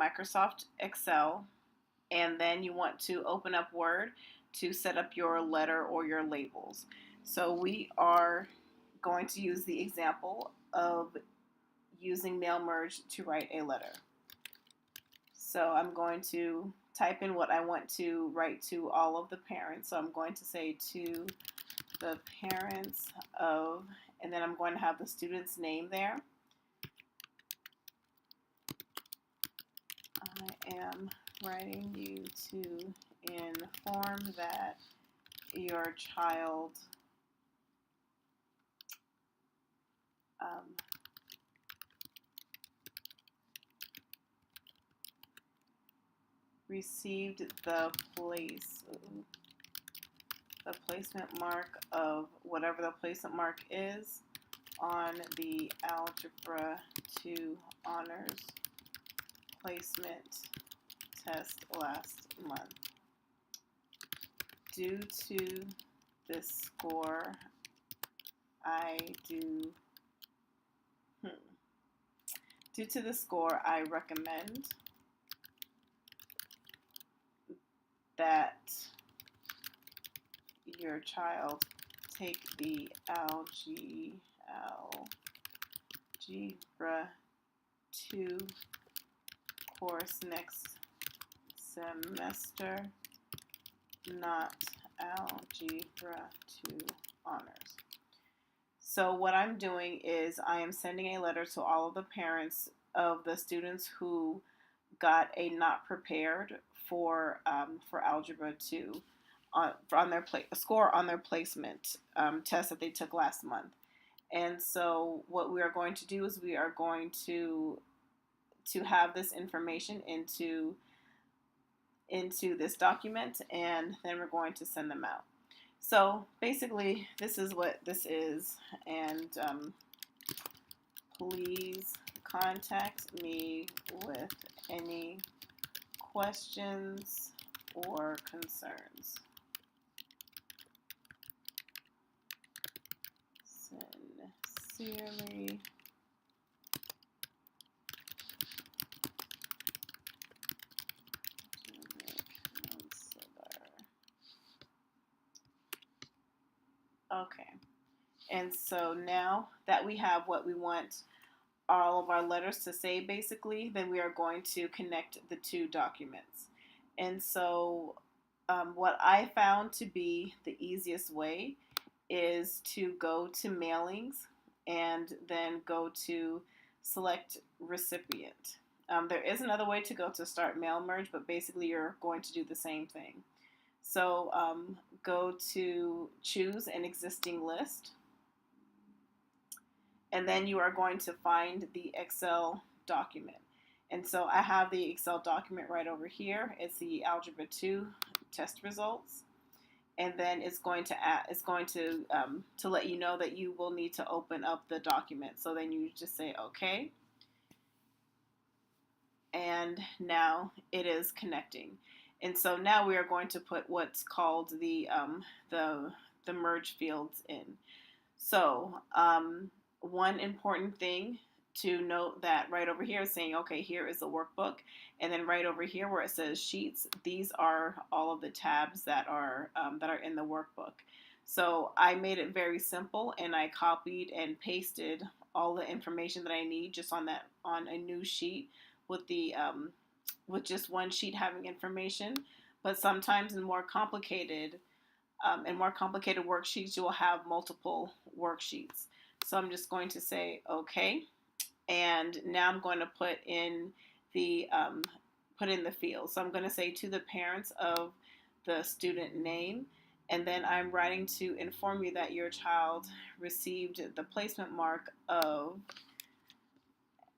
Microsoft Excel, and then you want to open up Word to set up your letter or your labels. So we are going to use the example of using mail merge to write a letter. So I'm going to type in what I want to write to all of the parents. So I'm going to say to the parents of, and then I'm going to have the student's name there. I am writing you to inform that your child received the placement mark of whatever the placement mark is on the Algebra 2 Honors placement test last month. Due to this score, Due to the score, I recommend that your child take the Algebra 2 course next semester, not Algebra 2 Honors. So what I'm doing is I am sending a letter to all of the parents of the students who got a not prepared for Algebra 2 on their score on their placement test that they took last month. And so what we are going to do is we are going to have this information into this document, and then we're going to send them out. So basically, this is what this is, and please contact me with any questions or concerns. Sincerely, okay. And so now that we have what we want all of our letters to say, basically, then we are going to connect the two documents. And so what I found to be the easiest way is to go to mailings and then go to select recipient. There is another way to go to start mail merge, but basically you're going to do the same thing. So go to choose an existing list, and then you are going to find the Excel document. And so I have the Excel document right over here. It's the Algebra 2 test results. And then it's going to let you know that you will need to open up the document. So then you just say okay. And now it is connecting. And so now we are going to put what's called the merge fields in. So one important thing to note that right over here is saying, okay, here is the workbook, and then right over here where it says sheets, these are all of the tabs that are in the workbook. So I made it very simple, and I copied and pasted all the information that I need just on a new sheet with the with just one sheet having information. But sometimes in more complicated worksheets, you will have multiple worksheets. So I'm just going to say okay, and now I'm going to put in the field. So I'm going to say to the parents of the student name, and then I'm writing to inform you that your child received the placement mark of,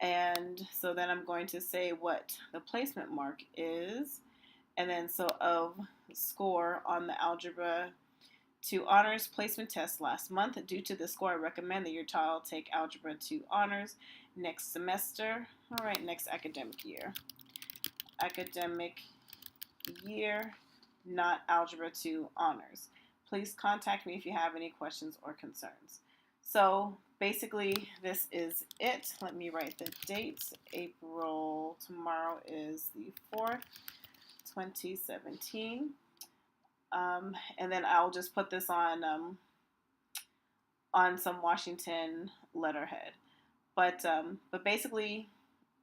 and so then I'm going to say what the placement mark is, and then so of score on the Algebra 2 Honors placement test last month. Due to the score, I recommend that your child take Algebra 2 Honors next semester. All right, next academic year. Academic year, not Algebra 2 Honors. Please contact me if you have any questions or concerns. So basically, this is it. Let me write the dates. April, tomorrow is the 4th, 2017. And then I'll just put this on some Washington letterhead. But basically,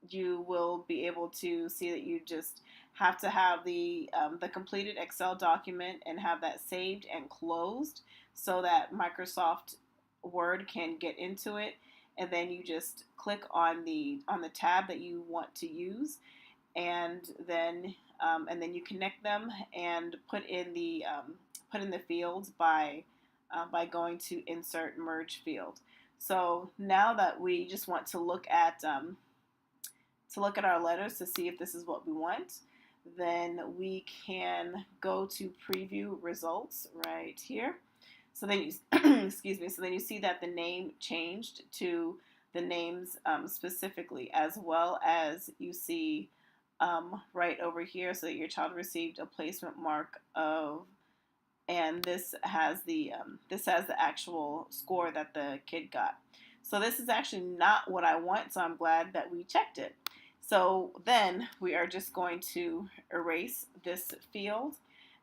you will be able to see that you just have to have the completed Excel document and have that saved and closed so that Microsoft Word can get into it, and then you just click on the tab that you want to use, and then you connect them and put in the fields by going to insert merge field. So now that we just want to look at our letters to see if this is what we want, then we can go to preview results right here. So then you excuse me. So then you see that the name changed to the names specifically, as well as you see right over here, so that your child received a placement mark of, and this has the actual score that the kid got. So this is actually not what I want, so I'm glad that we checked it. So then we are just going to erase this field,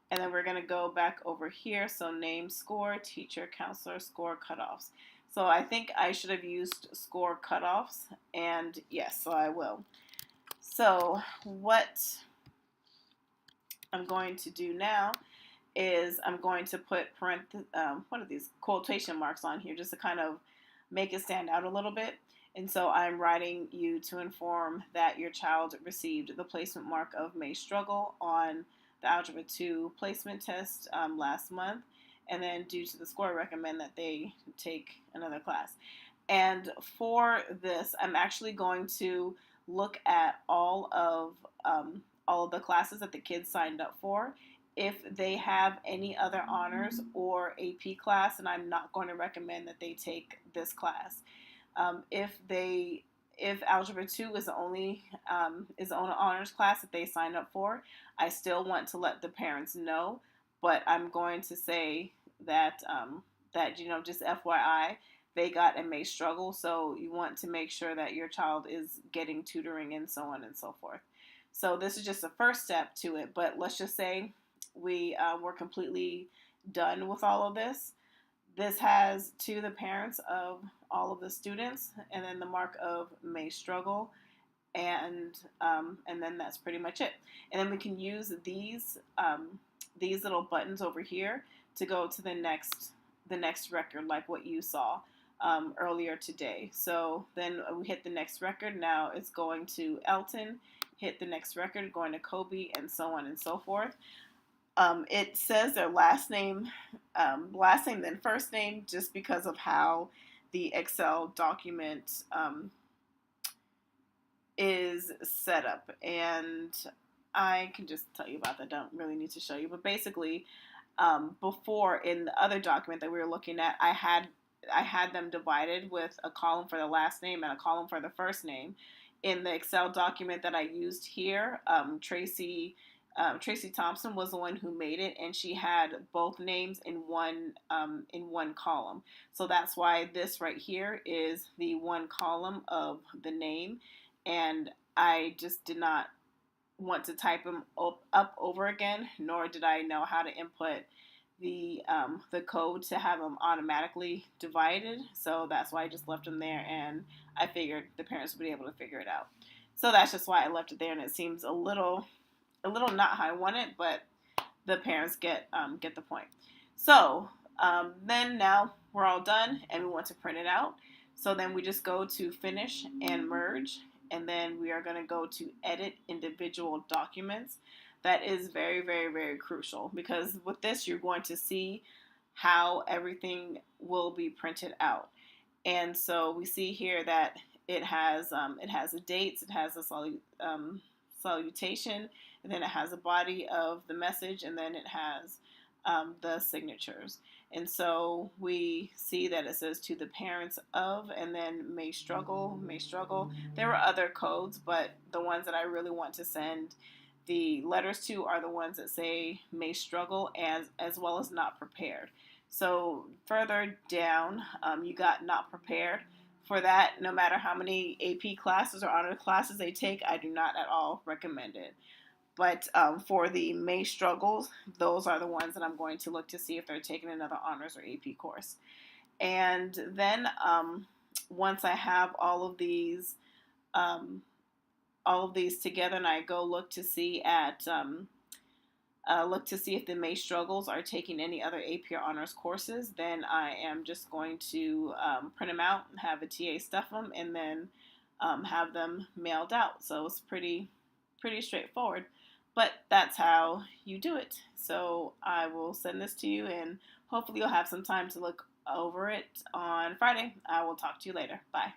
and then we're going to go back over here. So name, score, teacher, counselor, score, cutoffs. So I think I should have used score cutoffs, and yes, so I will. So what I'm going to do now is I'm going to put what are these quotation marks on here just to kind of make it stand out a little bit. And so I'm writing you to inform that your child received the placement mark of may struggle on the Algebra 2 placement test last month. And then due to the score, I recommend that they take another class. And for this, I'm actually going to look at all of the classes that the kids signed up for. If they have any other honors or AP class, and I'm not going to recommend that they take this class. If Algebra 2 is the only honors class that they sign up for, I still want to let the parents know. But I'm going to say that just FYI, they got and may struggle. So you want to make sure that your child is getting tutoring and so on and so forth. So this is just the first step to it. But let's just say we're completely done with all of this. This has to the parents of all of the students, and then the mark of may struggle, and then that's pretty much it. And then we can use these little buttons over here to go to the next record, like what you saw earlier today. So then we hit the next record. Now it's going to Elton. Hit the next record, going to Kobe, and so on and so forth. It says their last name then first name, just because of how the Excel document is set up. And I can just tell you about that. I don't really need to show you. But basically, before in the other document that we were looking at, I had them divided with a column for the last name and a column for the first name. In the Excel document that I used here, Tracy Thompson was the one who made it, and she had both names in one column. So that's why this right here is the one column of the name, and I just did not want to type them up over again, nor did I know how to input the code to have them automatically divided. So that's why I just left them there, and I figured the parents would be able to figure it out. So that's just why I left it there, and it seems a little not how I want it, but the parents get the point. So then now we're all done, and we want to print it out. So then we just go to finish and merge, and then we are going to go to edit individual documents. That is very, very, very crucial, because with this you're going to see how everything will be printed out. And so we see here that it has the dates, it has a salutation, and then it has a body of the message, and then it has the signatures. And so we see that it says to the parents of, and then may struggle. There were other codes, but the ones that I really want to send the letters to are the ones that say may struggle, as well as not prepared. So further down, you got not prepared. For that, no matter how many AP classes or honor classes they take, I do not at all recommend it. But for the May struggles, those are the ones that I'm going to look to see if they're taking another honors or AP course. And then once I have all of these together, and I go look to see if the May struggles are taking any other AP or honors courses, then I am just going to print them out, have a TA stuff them, and then have them mailed out. So it's pretty straightforward, but that's how you do it. So I will send this to you, and hopefully you'll have some time to look over it on Friday. I will talk to you later. Bye.